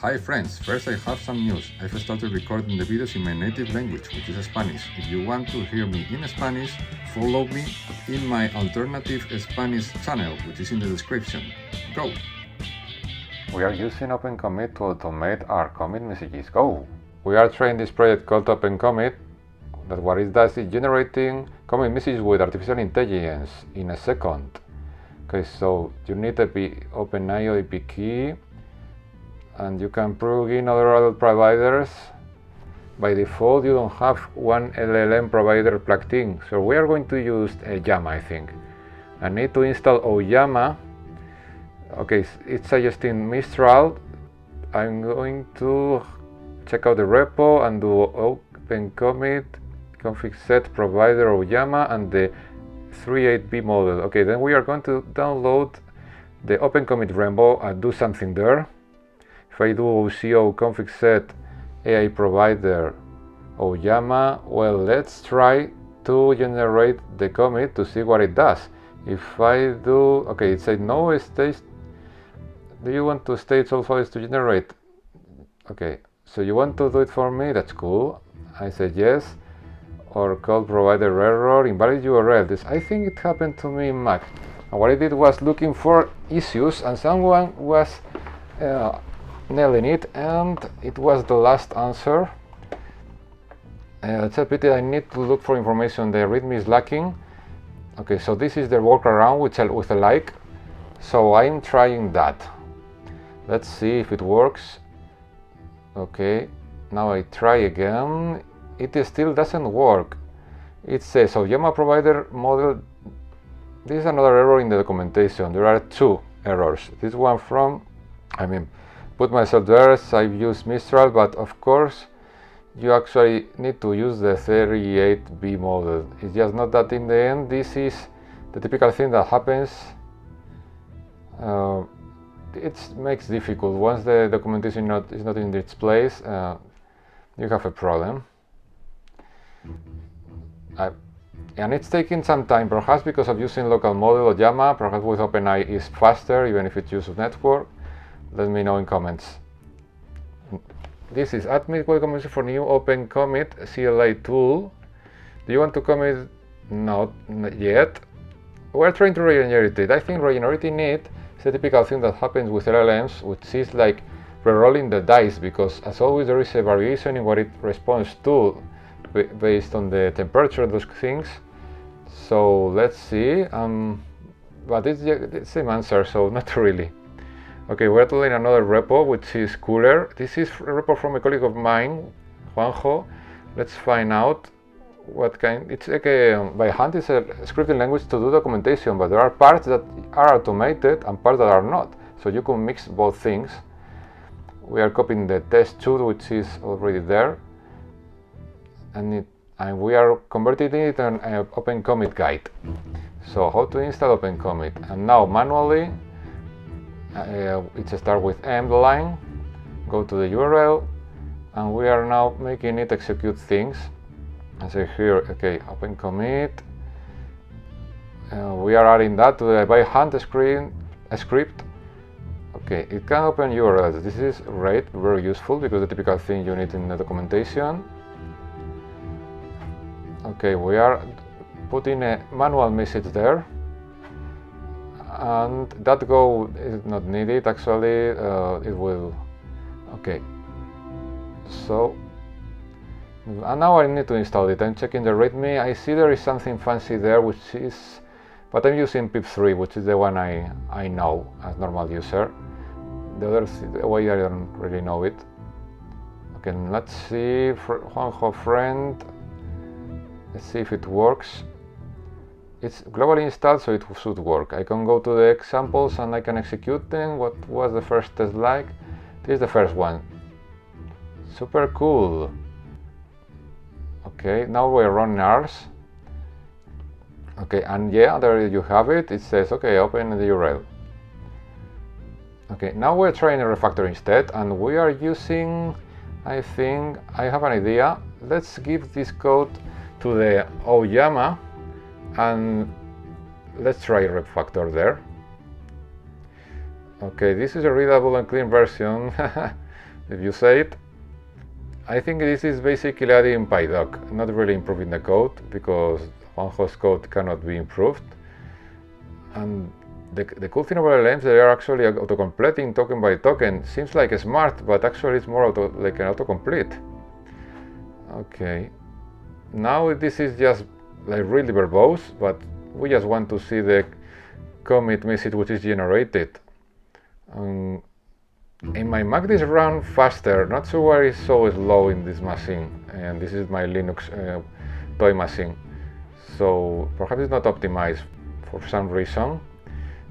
Hi friends, first I have some news. I've started recording the videos in my native language, which is Spanish. If you want to hear me in Spanish, follow me in my alternative Spanish channel, which is in the description. Go! We are using OpenCommit to automate our commit messages. Go! We are trying this project called OpenCommit. That what it does is generating commit messages with artificial intelligence in a second. Okay, so you need a OpenIO IP key, and you can plug in other providers. By default, you don't have one LLM provider plugged in, so we are going to use Llama, I think. I need to install Llama. Okay, it's suggesting Mistral. I'm going to check out the repo and do OpenCommit config set provider Llama and the 38B model. Okay, then we are going to download the OpenCommit repo and do something there. If I do OCO config set AI provider Llama, well, let's try to generate the commit to see what it does. If I do, okay, it said no stage. Do you want to stage all files to generate? Okay, so you want to do it for me? That's cool. I said yes. Or call provider error, invalid URL. This, I think it happened to me in Mac. And what I did was looking for issues, and someone was nailing it, and it was the last answer. It's a pity. I need to look for information. The README is lacking. Okay, so this is the workaround with a like. So I'm trying that. Let's see if it works. Okay, now I try again. It still doesn't work. It says, so Llama provider model. This is another error in the documentation. There are two errors. This one from, put myself there, I've used Mistral, but of course you actually need to use the 38B model. It's just not that in the end, this is the typical thing that happens. It makes difficult. Once the documentation is not in its place, you have a problem. And it's taking some time, perhaps because of using local model or Llama, perhaps with OpenAI is faster, even if it uses network. Let me know in comments. This is admin welcome for new OpenCommit CLI tool. Do you want to commit? Not yet. We're trying to regenerate it. I think regenerating it is a typical thing that happens with LLMs, which is like re-rolling the dice, because as always there is a variation in what it responds to based on the temperature of those things. So let's see, but it's the same answer, so not really. Okay, we're doing another repo which is cooler. This is a repo from a colleague of mine, Juanjo. Let's find out what kind. It's like by hand, it's a scripting language to do documentation, but there are parts that are automated and parts that are not, so you can mix both things. We are copying the test tool, which is already there, and we are converting it in an OpenCommit guide. So how to install OpenCommit, and now manually it starts with end line, go to the URL, and we are now making it execute things. I say here, okay, OpenCommit. We are adding that to the by hand script. Okay, it can open URLs. This is great, very useful, because the typical thing you need in the documentation. Okay, we are putting a manual message there, and that go is not needed actually. It will. Okay, so and now I need to install it. I'm checking the README. I see there is something fancy there, which is, but I'm using pip3, which is the one I know as normal user. The other way I don't really know it. Okay, let's see. Juanjo friend. Let's see if it works. It's globally installed, so it should work. I can go to the examples and I can execute them. What was the first test like? This is the first one. Super cool. Okay, now we're running ours. Okay, and yeah, there you have it. It says, okay, open the URL. Okay, now we're trying a refactor instead, and we are using, I think, I have an idea. Let's give this code to the Llama, and let's try refactor there. Okay, this is a readable and clean version. if you say it. I think this is basically adding PyDoc, not really improving the code, because one host code cannot be improved. And the cool thing about LLMs, they are actually auto-completing token by token. Seems like smart, but actually it's more like an autocomplete. Okay, now this is just like really verbose, but we just want to see the commit message which is generated. In my Mac this runs faster, not sure why it's so slow in this machine, and this is my Linux toy machine, so perhaps it's not optimized for some reason.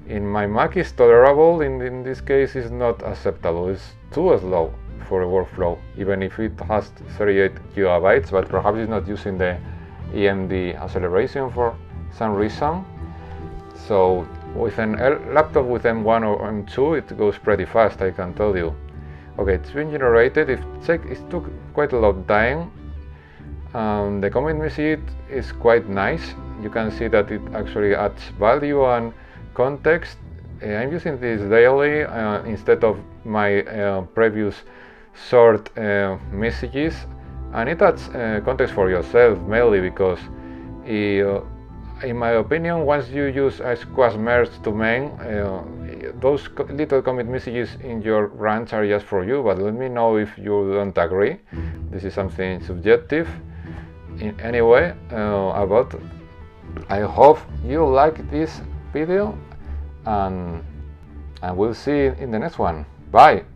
In my Mac it's tolerable, in this case it's not acceptable, it's too slow for a workflow, even if it has 38 gigabytes, but perhaps it's not using the AMD acceleration for some reason. So with a laptop with M1 or M2 it goes pretty fast, I can tell you. Okay, it's been generated. It took quite a lot of time. The commit message is quite nice. You can see that it actually adds value and context. I'm using this daily instead of my previous short messages, and it adds context for yourself mainly because in my opinion, once you use a squash merge to main, those little commit messages in your branch are just for you, but let me know if you don't agree. This is something subjective. Anyway, I hope you like this video, and we'll see you in the next one. Bye!